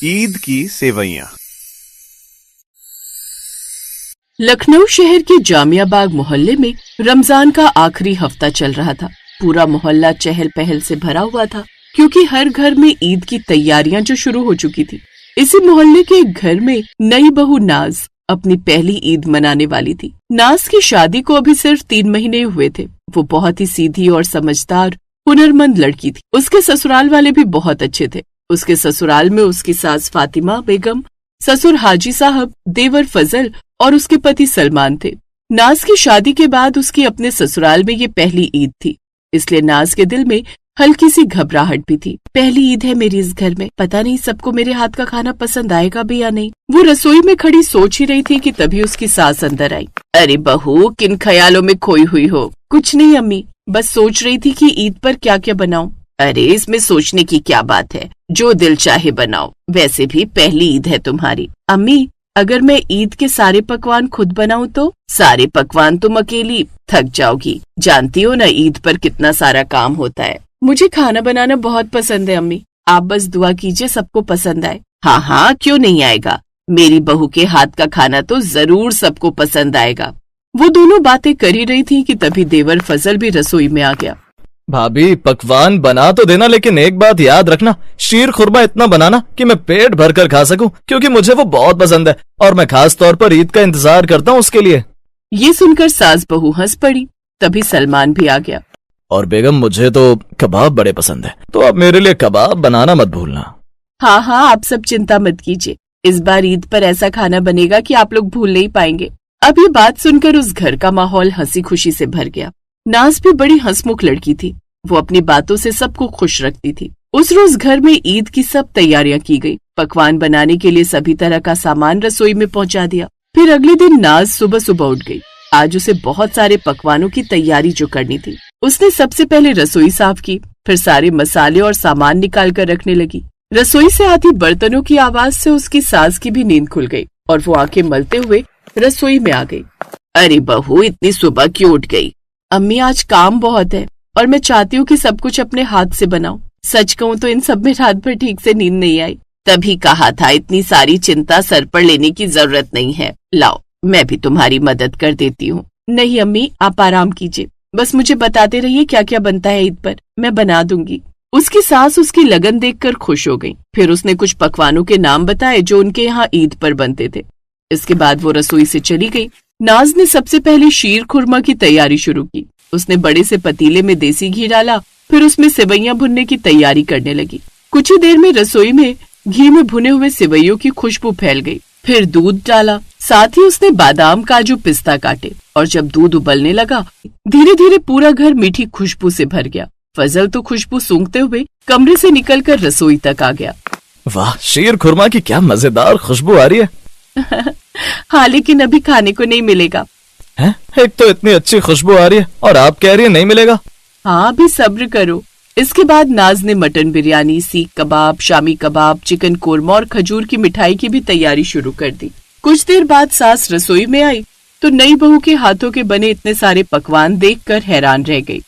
ईद की सेवइयां। लखनऊ शहर के जामिया बाग मोहल्ले में रमजान का आखिरी हफ्ता चल रहा था। पूरा मोहल्ला चहल पहल से भरा हुआ था क्योंकि हर घर में ईद की तैयारियां जो शुरू हो चुकी थी। इसी मोहल्ले के एक घर में नई बहू नाज अपनी पहली ईद मनाने वाली थी। नाज की शादी को अभी सिर्फ 3 महीने हुए थे। वो बहुत ही सीधी और समझदार हुनरमंद लड़की थी। उसके ससुराल वाले भी बहुत अच्छे थे। उसके ससुराल में उसकी सास फातिमा बेगम, ससुर हाजी साहब, देवर फजल और उसके पति सलमान थे। नाज की शादी के बाद उसकी अपने ससुराल में ये पहली ईद थी, इसलिए नाज के दिल में हल्की सी घबराहट भी थी। पहली ईद है मेरी इस घर में, पता नहीं सबको मेरे हाथ का खाना पसंद आएगा भी या नहीं। वो रसोई में खड़ी सोच ही रही थी कि तभी उसकी सास अंदर आई। अरे बहू, किन ख्यालों में खोई हुई हो? कुछ नहीं अम्मी, बस सोच रही थी कि ईद पर क्या क्या बनाऊं। अरे इसमें सोचने की क्या बात है, जो दिल चाहे बनाओ। वैसे भी पहली ईद है तुम्हारी। अम्मी, अगर मैं ईद के सारे पकवान खुद बनाऊं तो? सारे पकवान तुम अकेली थक जाओगी। जानती हो ना ईद पर कितना सारा काम होता है। मुझे खाना बनाना बहुत पसंद है अम्मी, आप बस दुआ कीजिए सबको पसंद आए। हाँ हाँ, क्यों नहीं आएगा। मेरी बहू के हाथ का खाना तो जरूर सबको पसंद आएगा। वो दोनों बातें कर ही रही थी कि तभी देवर फजल भी रसोई में आ गया। भाभी, पकवान बना तो देना, लेकिन एक बात याद रखना, शीर खुरमा इतना बनाना कि मैं पेट भर कर खा सकूं, क्योंकि मुझे वो बहुत पसंद है और मैं खास तौर पर ईद का इंतजार करता हूं उसके लिए। ये सुनकर सास बहू हंस पड़ी। तभी सलमान भी आ गया। और बेगम, मुझे तो कबाब बड़े पसंद है, तो आप मेरे लिए कबाब बनाना मत भूलना। हाँ हाँ, आप सब चिंता मत कीजिए, इस बार ईद पर ऐसा खाना बनेगा कि आप लोग भूल नहीं पाएंगे। अब ये बात सुनकर उस घर का माहौल हंसी खुशी से भर गया। नाज भी बड़ी हंसमुख लड़की थी। वो अपनी बातों से सबको खुश रखती थी। उस रोज घर में ईद की सब तैयारियां की गई। पकवान बनाने के लिए सभी तरह का सामान रसोई में पहुंचा दिया। फिर अगले दिन नाज सुबह सुबह उठ गई। आज उसे बहुत सारे पकवानों की तैयारी जो करनी थी। उसने सबसे पहले रसोई साफ की, फिर सारे मसाले और सामान निकाल कर रखने लगी। रसोई से आती बर्तनों की आवाज से उसकी सास की भी नींद खुल गई और वो आंखें मलते हुए रसोई में आ गई। अरे बहू, इतनी सुबह क्यों उठ गई? अम्मी, आज काम बहुत है और मैं चाहती हूँ कि सब कुछ अपने हाथ से बनाऊं। सच कहूँ तो इन सब में रात भर ठीक से नींद नहीं आई। तभी कहा था इतनी सारी चिंता सर पर लेने की जरूरत नहीं है। लाओ, मैं भी तुम्हारी मदद कर देती हूँ। नहीं अम्मी, आप आराम कीजिए, बस मुझे बताते रहिए क्या क्या बनता है ईद पर, मैं बना दूंगी। उसकी सास उसकी लगन देखकर खुश हो गई। फिर उसने कुछ पकवानों के नाम बताए जो उनके यहाँ ईद पर बनते थे। इसके बाद वो रसोई से चली गई। नाज ने सबसे पहले शीर खुरमा की तैयारी शुरू की। उसने बड़े से पतीले में देसी घी डाला, फिर उसमें सेवइयां भुनने की तैयारी करने लगी। कुछ ही देर में रसोई में घी में भुने हुए सेवइयों की खुशबू फैल गई। फिर दूध डाला, साथ ही उसने बादाम, काजू, पिस्ता काटे और जब दूध उबलने लगा, धीरे धीरे पूरा घर मीठी खुशबू से भर गया। फजल तो खुशबू सूंघते हुए कमरे से निकलकर रसोई तक आ गया। वाह, शीर खुरमा की क्या मजेदार खुशबू आ रही है। हाँ, लेकिन अभी खाने को नहीं मिलेगा। हैं? एक तो इतनी अच्छी खुशबू आ रही है और आप कह रही है नहीं मिलेगा। हाँ, अभी सब्र करो। इसके बाद नाज ने मटन बिरयानी, सीख कबाब, शामी कबाब, चिकन कोरमा और खजूर की मिठाई की भी तैयारी शुरू कर दी। कुछ देर बाद सास रसोई में आई तो नई बहू के हाथों के बने इतने सारे पकवान देखकर हैरान रह गई।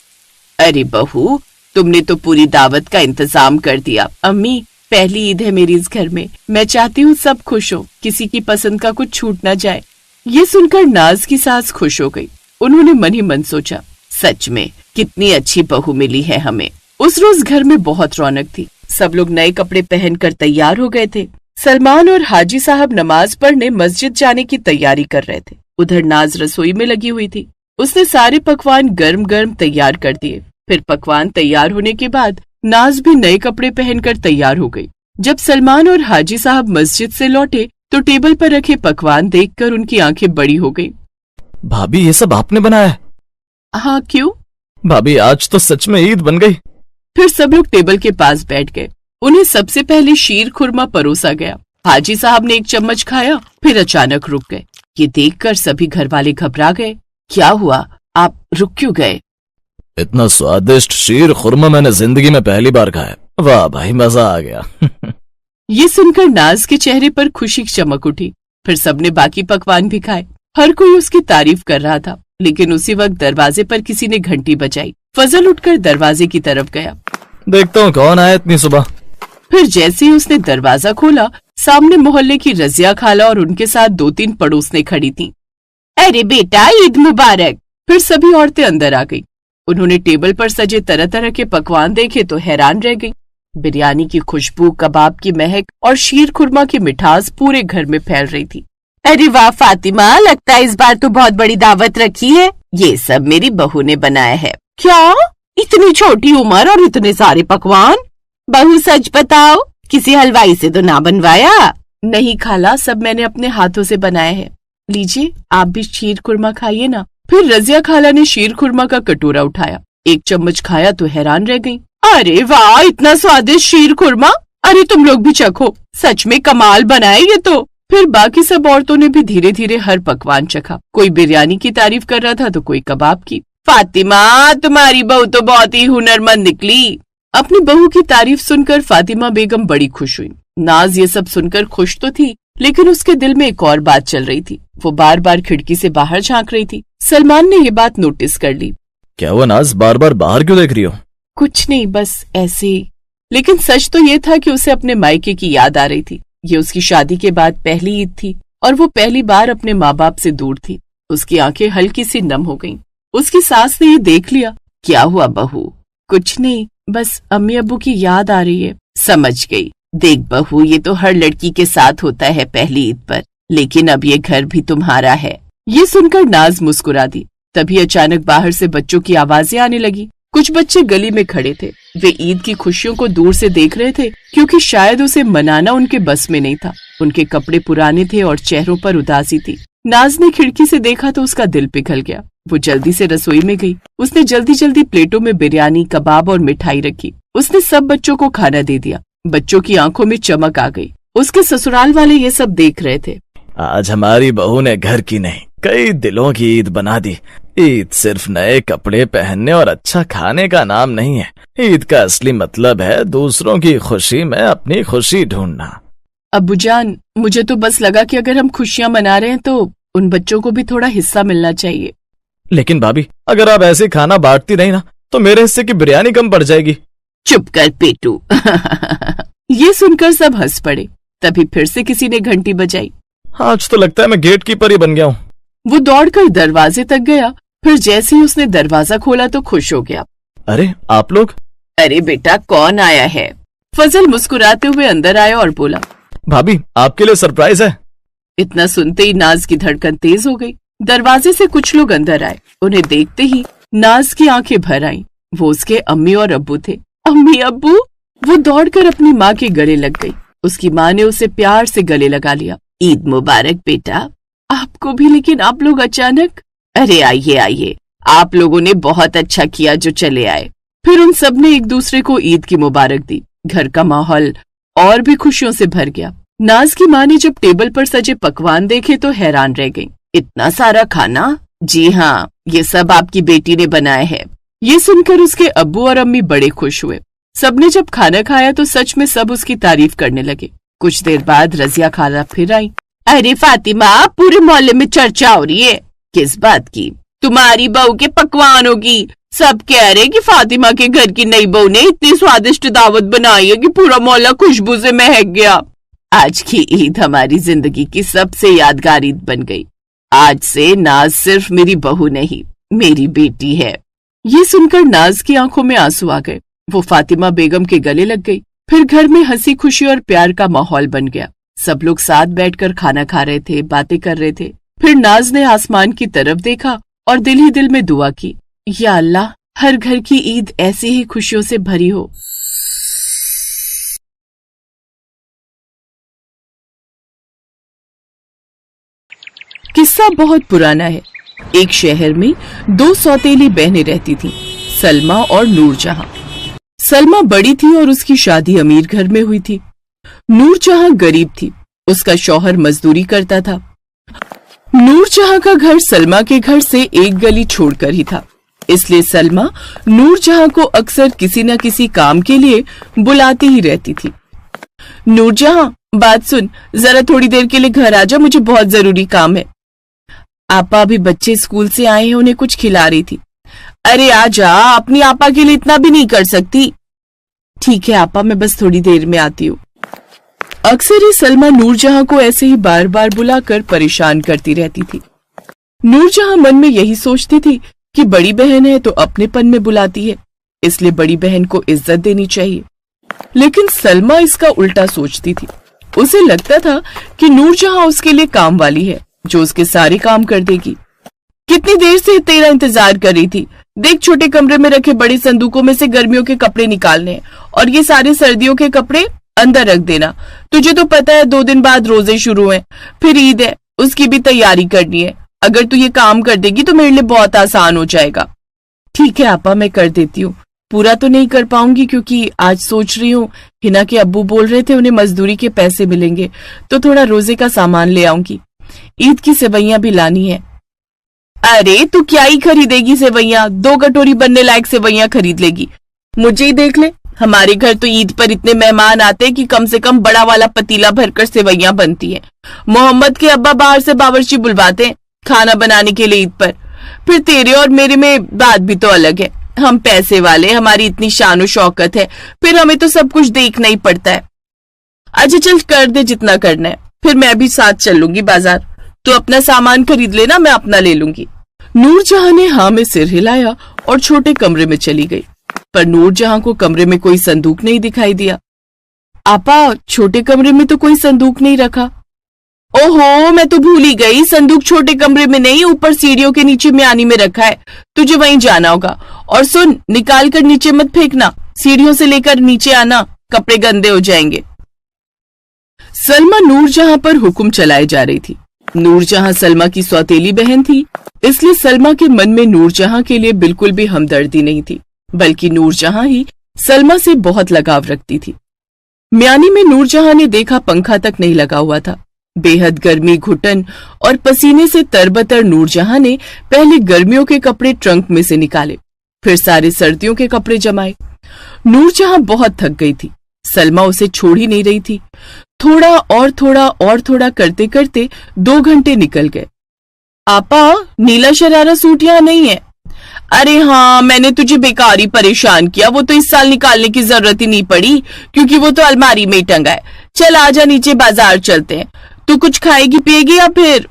अरे बहू, तुमने तो पूरी दावत का इंतजाम कर दिया। अम्मी, पहली ईद है मेरी इस घर में, मैं चाहती हूँ सब खुश हो, किसी की पसंद का कुछ छूट न जाए। ये सुनकर नाज की सास खुश हो गई। उन्होंने मन ही मन सोचा, सच में कितनी अच्छी बहू मिली है हमें। उस रोज घर में बहुत रौनक थी। सब लोग नए कपड़े पहनकर तैयार हो गए थे। सलमान और हाजी साहब नमाज पढ़ने मस्जिद जाने की तैयारी कर रहे थे। उधर नाज रसोई में लगी हुई थी। उसने सारे पकवान गर्म गर्म तैयार कर दिए। फिर पकवान तैयार होने के बाद नाज भी नए कपड़े पहनकर तैयार हो गई। जब सलमान और हाजी साहब मस्जिद से लौटे तो टेबल पर रखे पकवान देखकर उनकी आंखें बड़ी हो गईं। भाभी, ये सब आपने बनाया है? हाँ, क्यों? भाभी, आज तो सच में ईद बन गई। फिर सब लोग टेबल के पास बैठ गए। उन्हें सबसे पहले शीर खुरमा परोसा गया। हाजी साहब ने एक चम्मच खाया, फिर अचानक रुक गए। ये देखकर सभी घर वाले घबरा गए। क्या हुआ, आप रुक क्यों गए? इतना स्वादिष्ट शीर खुरमा मैंने जिंदगी में पहली बार खाया। वाह भाई, मजा आ गया। ये सुनकर नाज के चेहरे पर खुशी चमक उठी। फिर सबने बाकी पकवान भी खाए। हर कोई उसकी तारीफ कर रहा था, लेकिन उसी वक्त दरवाजे पर किसी ने घंटी बजाई। फजल उठकर दरवाजे की तरफ गया। देखता हूँ कौन आया इतनी सुबह। پھر جیسے ہی اس نے دروازہ کھولا سامنے محلے کی رضیہ خالہ اور ان کے ساتھ 2-3 پڑوسنیں کھڑی تھیں۔ ارے بیٹا عید مبارک۔ پھر سبھی عورتیں اندر آ گئی۔ انہوں نے ٹیبل پر سجے طرح طرح کے پکوان دیکھے تو حیران رہ گئی۔ بریانی کی خوشبو، کباب کی مہک اور شیر خورما کی مٹھاس پورے گھر میں پھیل رہی تھی۔ ارے واہ فاطمہ، لگتا ہے اس بار تو بہت بڑی دعوت رکھی ہے۔ یہ سب میری بہو نے بنایا ہے۔ کیا؟ اتنی چھوٹی عمر اور اتنے سارے پکوان؟ بہو سچ بتاؤ، کسی حلوائی سے تو نہ بنوایا؟ نہیں خالہ، سب میں نے اپنے ہاتھوں سے بنایا ہے۔ لیجیے آپ بھی شیر خورما کھائیے نا۔ پھر رضیہ خالہ نے شیر خورما کا کٹورا اٹھایا، 1 چمچ کھایا تو حیران رہ گئی۔ ارے واہ، اتنا سوادشٹ شیر خورما! ارے تم لوگ بھی چکھو، سچ میں کمال بنائے یہ تو۔ پھر باقی سب عورتوں نے بھی دھیرے دھیرے ہر پکوان چکھا۔ کوئی بریانی کی تعریف کر رہا تھا تو کوئی کباب کی۔ فاطمہ، تمہاری بہو تو بہت ہی ہنرمند نکلی۔ اپنی بہو کی تعریف سن کر فاطمہ بیگم بڑی خوش ہوئی۔ ناز یہ سب سن کر خوش تو تھی، لیکن اس کے دل میں ایک اور بات چل رہی تھی۔ وہ بار بار کھڑکی سے باہر جھانک رہی تھی۔ سلمان نے یہ بات نوٹس کر لی۔ کیا ہوا ناز، بار بار باہر کیوں دیکھ رہی ہو؟ کچھ نہیں، بس ایسے ہی۔ لیکن سچ تو یہ تھا کہ اسے اپنے مائکے کی یاد آ رہی تھی۔ یہ اس کی شادی کے بعد پہلی عید تھی اور وہ پہلی بار اپنے ماں باپ سے دور تھی۔ اس کی آنکھیں ہلکی سی نم ہو گئیں۔ اس کی ساس نے یہ دیکھ لیا۔ کیا ہوا بہو؟ کچھ نہیں، بس امی ابو کی یاد آ رہی ہے۔ سمجھ گئی۔ دیکھ بہو، یہ تو ہر لڑکی کے ساتھ ہوتا ہے پہلی عید پر، لیکن اب یہ گھر بھی تمہارا ہے۔ یہ سن کر ناز مسکرا دی۔ تبھی اچانک باہر سے بچوں کی آوازیں آنے لگی۔ کچھ بچے گلی میں کھڑے تھے۔ وہ عید کی خوشیوں کو دور سے دیکھ رہے تھے، کیونکہ شاید اسے منانا ان کے بس میں نہیں تھا۔ ان کے کپڑے پرانے تھے اور چہروں پر اداسی تھی۔ ناز نے کھڑکی سے دیکھا تو اس کا دل پگھل گیا۔ وہ جلدی سے رسوئی میں گئی۔ اس نے جلدی جلدی پلیٹوں میں بریانی، کباب اور مٹھائی رکھی۔ اس نے سب بچوں کو کھانا دے دیا۔ بچوں کی آنکھوں میں چمک آ گئی۔ اس کے سسرال والے یہ سب دیکھ رہے تھے۔ آج ہماری بہو نے گھر کی نہیں، کئی دلوں کی عید بنا دی۔ عید صرف نئے کپڑے پہننے اور اچھا کھانے کا نام نہیں ہے۔ عید کا اصلی مطلب ہے دوسروں کی خوشی میں اپنی خوشی ڈھونڈنا۔ ابو جان، مجھے تو بس لگا کہ اگر ہم خوشیاں منا رہے ہیں تو ان بچوں کو بھی تھوڑا حصہ ملنا چاہیے۔ لیکن بھابھی، اگر آپ ایسے کھانا بانٹتی رہی نا تو میرے حصے کی بریانی کم پڑ جائے گی۔ چپ کر پیٹو۔ یہ سن کر سب ہنس پڑے۔ تبھی پھر سے کسی نے گھنٹی بجائی۔ آج تو لگتا ہے میں گیٹ کیپر ہی بن گیا ہوں۔ وہ دوڑ کر دروازے تک گیا۔ پھر جیسے ہی اس نے دروازہ کھولا تو خوش ہو گیا۔ ارے آپ لوگ؟ ارے بیٹا، کون آیا ہے؟ فضل مسکراتے ہوئے اندر آیا اور بولا، بھابھی آپ کے لیے سرپرائز ہے۔ اتنا سنتے ہی ناز کی دھڑکن تیز ہو گئی۔ دروازے سے کچھ لوگ اندر آئے۔ انہیں دیکھتے ہی ناز کی آنکھیں بھر آئیں۔ وہ اس کے امی اور ابو تھے۔ امی ابو! وہ دوڑ کر اپنی ماں کے گلے لگ گئی۔ اس کی ماں نے اسے پیار سے گلے لگا لیا۔ عید مبارک بیٹا۔ آپ کو بھی، لیکن آپ لوگ اچانک؟ ارے آئیے آئیے، آپ لوگوں نے بہت اچھا کیا جو چلے آئے۔ پھر ان سب نے ایک دوسرے کو عید کی مبارک دی۔ گھر کا ماحول اور بھی خوشیوں سے بھر گیا۔ ناز کی ماں نے جب ٹیبل پر سجے پکوان دیکھے تو حیران رہ گئی۔ اتنا سارا کھانا؟ جی ہاں، یہ سب آپ کی بیٹی نے بنایا ہے۔ یہ سن کر اس کے ابو اور امی بڑے خوش ہوئے۔ سب نے جب کھانا کھایا تو سچ میں سب اس کی تعریف کرنے لگے۔ کچھ دیر بعد رضیہ خالہ پھر آئی۔ ارے فاطمہ، پورے محلے میں چرچا ہو رہی ہے۔ کس بات کی؟ تمہاری بہو کے پکوانوں کی۔ سب کہہ رہے کہ فاطمہ کے گھر کی نئی بہو نے اتنی سوادشٹ دعوت بنائی ہے کہ پورا محلہ خوشبو سے مہک گیا۔ آج کی عید ہماری زندگی کی سب سے یادگار عید بن گئی۔ آج سے ناز صرف میری بہو نہیں، میری بیٹی ہے۔ یہ سن کر ناز کی آنکھوں میں آنسو آ گئے۔ وہ فاطمہ بیگم کے گلے لگ گئی۔ پھر گھر میں ہنسی خوشی اور پیار کا ماحول بن گیا۔ سب لوگ ساتھ بیٹھ کر کھانا کھا رہے تھے، باتیں کر رہے تھے۔ پھر ناز نے آسمان کی طرف دیکھا اور دل ہی دل میں دعا کی، یا اللہ، ہر گھر کی عید ایسی ہی خوشیوں سے بھری ہو۔ قصہ بہت پرانا ہے۔ ایک شہر میں 2 سوتیلی بہنیں رہتی تھیں، سلمہ اور نور جہاں۔ سلمہ بڑی تھی اور اس کی شادی امیر گھر میں ہوئی تھی۔ نور جہاں غریب تھی، اس کا شوہر مزدوری کرتا تھا۔ نور جہاں کا گھر سلمہ کے گھر سے ایک گلی چھوڑ کر ہی تھا، اس لیے سلمہ نور جہاں کو اکثر کسی نہ کسی کام کے لیے بلاتی ہی رہتی تھی۔ نور جہاں، بات سن، ذرا تھوڑی دیر کے لیے گھر آ جا، مجھے بہت ضروری کام ہے۔ آپا ابھی بچے اسکول سے آئے ہیں، انہیں کچھ کھلا رہی تھی۔ ارے آ جا، اپنی آپا کے لیے اتنا بھی نہیں کر سکتی۔ ठीक है आपा, मैं बस थोड़ी देर में आती हूँ। अक्सर ही सलमा नूरजहां को ऐसे ही बार बार बुलाकर परेशान करती रहती थी। नूरजहां मन में यही सोचती थी कि बड़ी बहन है तो अपनेपन में बुलाती है, इसलिए बड़ी बहन को इज्जत देनी चाहिए। लेकिन सलमा इसका उल्टा सोचती थी। उसे लगता था कि नूरजहां उसके लिए काम वाली है, जो उसके सारे काम कर देगी। कितनी देर से तेरा इंतजार कर रही थी। देख, छोटे कमरे में रखे बड़े संदूकों में से गर्मियों के कपड़े निकालने हैं और ये सारे सर्दियों के कपड़े अंदर रख देना। तुझे तो पता है 2 दिन बाद रोजे शुरू हैं, फिर ईद है, उसकी भी तैयारी करनी है। अगर तू ये काम कर देगी तो मेरे लिए बहुत आसान हो जाएगा। ठीक है आपा, मैं कर देती हूँ। पूरा तो नहीं कर पाऊंगी क्योंकि आज सोच रही हूँ, हिना के अब्बू बोल रहे थे उन्हें मजदूरी के पैसे मिलेंगे तो थोड़ा रोजे का सामान ले आऊंगी। ईद की सेवइयां भी लानी है। अरे तू क्या ही खरीदेगी सेवइयां, 2 कटोरी बनने लायक सेवइयां खरीद लेगी। मुझे ही देख ले, हमारे घर तो ईद पर इतने मेहमान आते हैं कि कम से कम बड़ा वाला पतीला भरकर सेवइयां बनती हैं। मोहम्मद के अब्बा बाहर से बावर्ची बुलवाते हैं खाना बनाने के लिए ईद पर। फिर तेरे और मेरे में बात भी तो अलग है। हम पैसे वाले, हमारी इतनी शान शौकत है, फिर हमें तो सब कुछ देखना ही पड़ता है। अच्छा चल कर दे जितना करना है, फिर मैं भी साथ चल लूंगी बाजार। तो अपना सामान खरीद लेना, मैं अपना ले लूंगी। नूरजहां ने हाँ में सिर हिलाया और छोटे कमरे में चली गई। पर नूरजहां को कमरे में कोई संदूक नहीं दिखाई दिया। आपा, छोटे कमरे में तो कोई संदूक नहीं रखा। ओहो, मैं तो भूल ही गई, संदूक छोटे कमरे में नहीं, ऊपर सीढ़ियों के नीचे म्यानी में रखा है। तुझे वहीं जाना होगा। और सुन, निकाल कर नीचे मत फेंकना, सीढ़ियों से लेकर नीचे आना, कपड़े गंदे हो जाएंगे। सलमा नूरजहां पर हुक्म चलाए जा रही थी। नूरजहां सलमा की सौतेली बहन थी, इसलिए सलमा के मन में नूरजहां के लिए बिल्कुल भी हमदर्दी नहीं थी, बल्कि नूरजहां ही सलमा से बहुत लगाव रखती थी। म्यानी में नूरजहां ने देखा पंखा तक नहीं लगा हुआ था। बेहद गर्मी, घुटन और पसीने से तरबतर नूरजहां ने पहले गर्मियों के कपड़े ट्रंक में से निकाले, फिर सारे सर्दियों के कपड़े जमाए। नूरजहां बहुत थक गई थी। सलमा उसे छोड़ ही नहीं रही थी। थोड़ा और थोड़ा और थोड़ा करते करते 2 घंटे निकल गए। आपा, नीला शरारा सूट यहाँ नहीं है। अरे हाँ, मैंने तुझे बेकार ही परेशान किया, वो तो इस साल निकालने की जरूरत ही नहीं पड़ी क्योंकि वो तो अलमारी में ही टंगा है। चल आजा, नीचे बाजार चलते हैं। तू कुछ खाएगी पिएगी या फिर?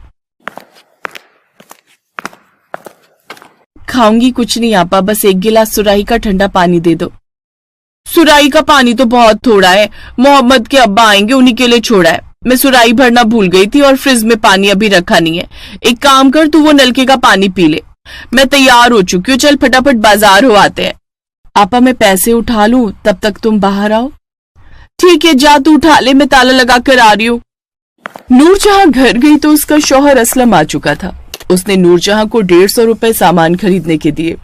खाऊंगी कुछ नहीं आपा, बस 1 गिलास सुराही का ठंडा पानी दे दो। सुराही का पानी तो बहुत थोड़ा है, मोहम्मद के अब्बा आएंगे, उन्हीं के लिए छोड़ा है। मैं सुराही भरना भूल गई थी और फ्रिज में पानी अभी रखा नहीं है। एक काम कर, तू वो नलके का पानी पी ले। मैं तैयार हो चुकी हूँ, चल फटाफट बाजार हो आते हैं। आपा, मैं पैसे उठा लूं, तब तक तुम बाहर आओ। ठीक है, जा तू उठा ले, मैं ताला लगा कर आ रही हूँ। नूरजहां घर गई तो उसका शौहर असलम आ चुका था। उसने नूरजहां को 150 रुपए सामान खरीदने के दिए।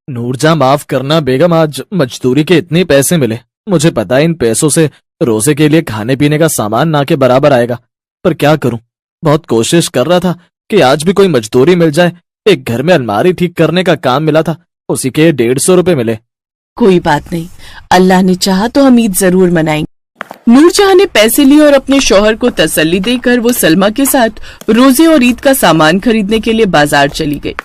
नूरजहां, माफ करना बेगम, आज मजदूरी के इतने पैसे मिले। मुझे पता है इन पैसों से रोजे के लिए खाने पीने का सामान ना के बराबर आएगा, पर क्या करूं, बहुत कोशिश कर रहा था कि आज भी कोई मजदूरी मिल जाए। एक घर में अलमारी ठीक करने का काम मिला था, उसी के 150 रुपए मिले। कोई बात नहीं, अल्लाह ने चाहा तो हम ईद जरूर मनाएंगे। नूरजहां ने पैसे लिए और अपने शौहर को तसल्ली देकर वो सलमा के साथ रोजे और ईद का सामान खरीदने के लिए बाजार चली गई।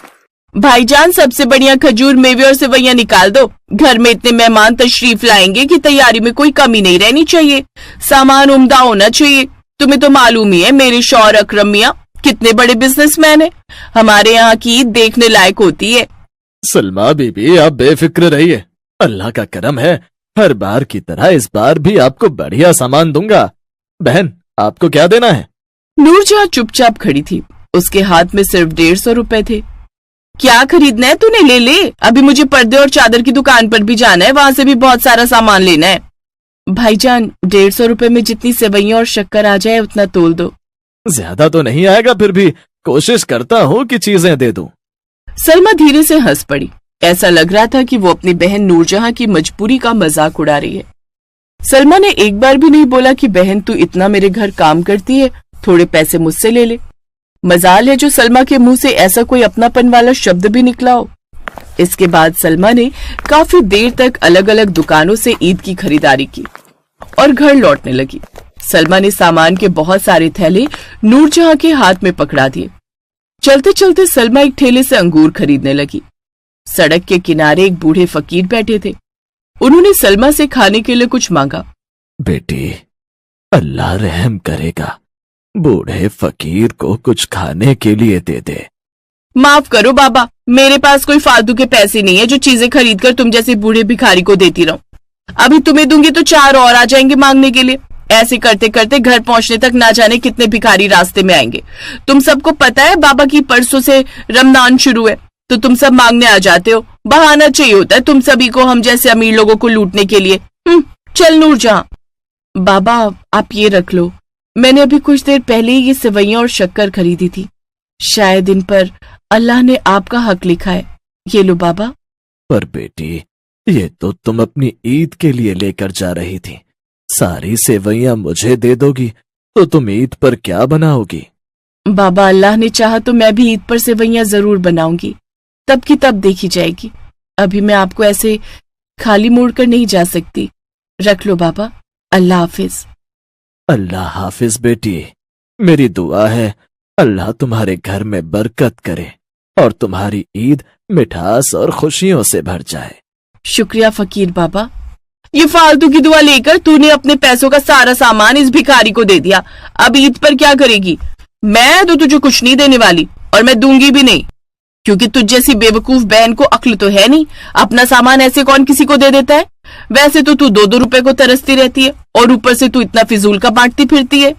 भाईजान, सबसे बढ़िया खजूर, मेवे और सेवइयां निकाल दो। घर में इतने मेहमान तशरीफ लाएंगे कि तैयारी में कोई कमी नहीं रहनी चाहिए। सामान उम्दा होना चाहिए। तुम्हें तो मालूम ही है मेरे शौहर अकरम मियां कितने बड़े बिजनेसमैन हैं। हमारे यहाँ की ईद देखने लायक होती है। सलमा बीबी, आप बेफिक्र रहिए, अल्लाह का करम है, हर बार की तरह इस बार भी आपको बढ़िया सामान दूंगा। बहन, आपको क्या देना है? नूरजहां चुपचाप खड़ी थी, उसके हाथ में सिर्फ 150 रुपए थे। क्या खरीदना है तूने, ले ले। अभी मुझे पर्दे और चादर की दुकान पर भी जाना है, वहां से भी बहुत सारा सामान लेना है। भाईजान, 150 रुपए में जितनी सेवइयां और शक्कर आ जाए उतना तोल दो। ज्यादा तो नहीं आएगा, फिर भी कोशिश करता हूँ कि चीजें दे दूं। सलमा धीरे से हंस पड़ी। ऐसा लग रहा था कि वो अपनी बहन नूरजहां की मजबूरी का मजाक उड़ा रही है। सलमा ने एक बार भी नहीं बोला कि बहन तू इतना मेरे घर काम करती है, थोड़े पैसे मुझसे ले ले। मजाल है जो सलमा के मुंह से ऐसा कोई अपनापन वाला शब्द भी निकला हो। इसके बाद सलमा ने काफी देर तक अलग अलग दुकानों से ईद की खरीदारी की और घर लौटने लगी। सलमा ने सामान के बहुत सारे थैले नूरजहां के हाथ में पकड़ा दिए। चलते चलते सलमा एक ठेले से अंगूर खरीदने लगी। सड़क के किनारे एक बूढ़े फकीर बैठे थे। उन्होंने सलमा से खाने के लिए कुछ मांगा। बेटी, अल्लाह रहम करेगा, बूढ़े फकीर को कुछ खाने के लिए दे दे। माफ करो बाबा, मेरे पास कोई फालतू के पैसे नहीं है जो चीजें खरीद कर तुम जैसे बूढ़े भिखारी को देती रहूं। अभी तुम्हें दूंगी तो 4 और आ जाएंगे मांगने के लिए। ऐसे करते करते घर पहुंचने तक ना जाने कितने भिखारी रास्ते में आएंगे। तुम सबको पता है बाबा की परसों से रमजान शुरू है, तो तुम सब मांगने आ जाते हो। बहाना चाहिए होता है तुम सभी को हम जैसे अमीर लोगों को लूटने के लिए। चल नूरजहां। बाबा आप ये रख लो, मैंने अभी कुछ देर पहले ही ये सेवइयां और शक्कर खरीदी थी। शायद इन पर अल्लाह ने आपका हक लिखा है। ये लो बाबा। पर बेटी, ये तो तुम अपनी ईद के लिए लेकर जा रही थी। सारी सेवइयां मुझे दे दोगी तो तुम ईद पर क्या बनाओगी? बाबा अल्लाह ने चाहा तो मैं भी ईद पर सेवइयां जरूर बनाऊंगी, तब की तब देखी जाएगी। अभी मैं आपको ऐसे खाली मोड़ कर नहीं जा सकती। रख लो बाबा, अल्लाह हाफिज। अल्लाह हाफिज बेटी। मेरी दुआ है अल्लाह तुम्हारे घर में बरकत करे और तुम्हारी ईद मिठास और खुशियों से भर जाए। शुक्रिया फकीर बाबा। ये फालतू की दुआ लेकर तूने अपने पैसों का सारा सामान इस भिखारी को दे दिया। अब ईद पर क्या करेगी? मैं तो तुझे कुछ नहीं देने वाली और मैं दूंगी भी नहीं, क्योंकि तुझ जैसी बेवकूफ बहन को अक्ल तो है नहीं। अपना सामान ऐसे कौन किसी को दे देता है? वैसे तो तू 2-2 रुपए को तरसती रहती है और ऊपर से तू इतना फिजूल का बांटती फिरती है।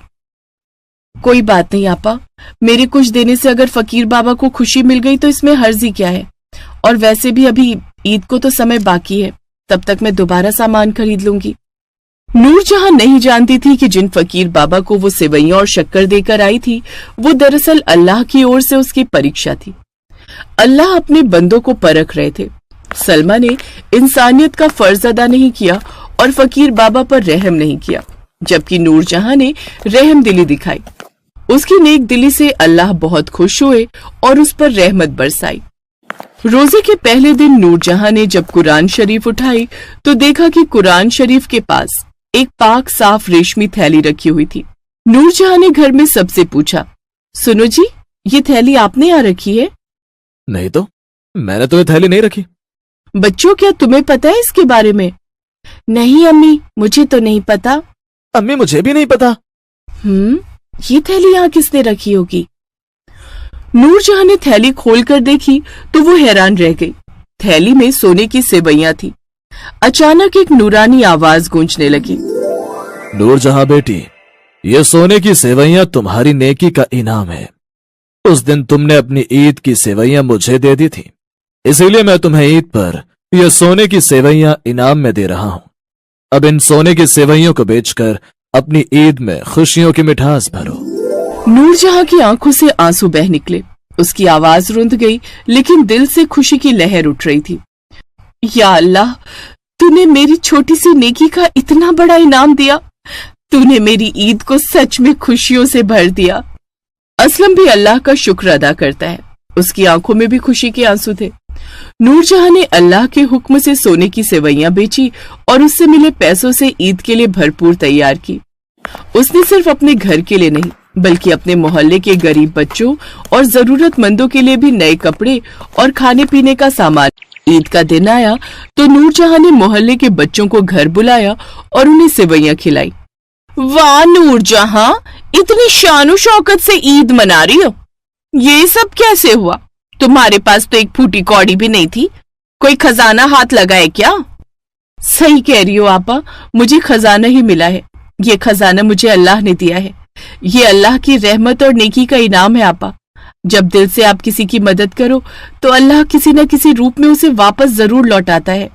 कोई बात नहीं आपा, मेरे कुछ देने से अगर फकीर बाबा को खुशी मिल गई तो इसमें हर्जी क्या है। और वैसे भी अभी ईद को तो समय बाकी है, तब तक मैं दोबारा सामान खरीद लूंगी। नूरजहां नहीं जानती थी कि जिन फकीर बाबा को वो सेवइयां और शक्कर देकर आई थी वो दरअसल अल्लाह की ओर से उसकी परीक्षा थी। अल्लाह अपने बंदों को परख रहे थे। सलमा ने इंसानियत का फर्ज अदा नहीं किया और फकीर बाबा पर रहम नहीं किया, जबकि नूरजहां ने रहम दिली दिखाई। उसकी नेक दिली से अल्लाह बहुत खुश हुए और उस पर रहमत बरसाई। रोजे के पहले दिन नूरजहां ने जब कुरान शरीफ उठाई तो देखा कि कुरान शरीफ के पास एक पाक साफ रेशमी थैली रखी हुई थी। नूरजहां ने घर में सबसे पूछा, सुनो जी, ये थैली आपने यहाँ रखी है? नहीं तो, मैंने तो ये थैली नहीं रखी। बच्चों क्या तुम्हें पता है इसके बारे में? नहीं अम्मी, मुझे तो नहीं पता। अम्मी मुझे भी नहीं पता। ये थैली यहाँ किसने रखी होगी? नूरजहां ने थैली खोलकर देखी तो वो हैरान रह गई। थैली में सोने की सेवइयां थी। अचानक एक नूरानी आवाज गूंजने लगी, नूरजहां बेटी, ये सोने की सेवइयां तुम्हारी नेकी का इनाम है। उस दिन तुमने अपनी ईद की सेवइयां मुझे दे दी थी, इसीलिए मैं तुम्हें ईद पर ये सोने की सेवइयां इनाम में दे रहा हूं। अब इन सोने की सेवइयों को बेचकर अपनी ईद में खुशियों की मिठास भरो। नूरजहां की आंखों से आंसू बह निकले। उसकी आवाज रुंध गई, लेकिन दिल से खुशी की लहर उठ रही थी। या अल्लाह, तूने मेरी छोटी सी नेकी का इतना बड़ा इनाम दिया। तूने मेरी ईद को सच में खुशियों से भर दिया। असलम भी अल्लाह का शुक्र अदा करता है। उसकी आंखों में भी खुशी के आंसू थे। नूरजहां ने अल्लाह के हुक्म से सोने की सेवइयां बेची और उससे मिले पैसों से ईद के लिए भरपूर तैयार की। उसने सिर्फ अपने घर के लिए नहीं, बल्कि अपने मोहल्ले के गरीब बच्चों और जरूरतमंदों के लिए भी नए कपड़े और खाने पीने का सामान। ईद का दिन आया तो नूरजहां ने मोहल्ले के बच्चों को घर बुलाया और उन्हें सेवइयां खिलाई। वाह नूरजहां, इतनी शानो शौकत से ईद मना रही हो, ये सब कैसे हुआ? तुम्हारे पास तो एक फूटी कौड़ी भी नहीं थी। कोई खजाना हाथ लगा है क्या? सही कह रही हो आपा, मुझे खजाना ही मिला है। ये खजाना मुझे अल्लाह ने दिया है। ये अल्लाह की रहमत और नेकी का इनाम है आपा। जब दिल से आप किसी की मदद करो तो अल्लाह किसी न किसी रूप में उसे वापस जरूर लौटाता है।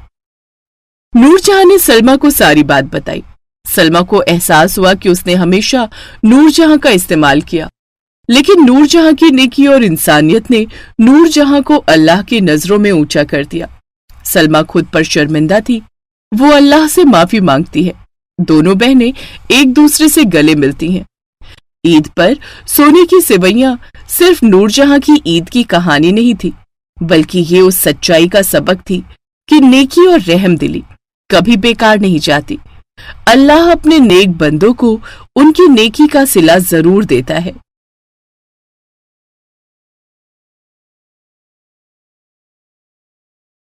नूरजहां ने सलमा को सारी बात बताई। सलमा को एहसास हुआ कि उसने हमेशा नूरजहां का इस्तेमाल किया, लेकिन नूरजहां की नेकी और इंसानियत ने नूरजहां को अल्लाह की नजरों में ऊंचा कर दिया। सलमा खुद पर शर्मिंदा थी। वो अल्लाह से माफी मांगती है। दोनों बहनें एक दूसरे से गले मिलती हैं। ईद पर सोने की सेवइयां सिर्फ नूरजहां की ईद की कहानी नहीं थी, बल्कि ये उस सच्चाई का सबक थी कि नेकी और रहम दिली कभी बेकार नहीं जाती। अल्लाह अपने नेक बंदों को उनकी नेकी का सिला जरूर देता है।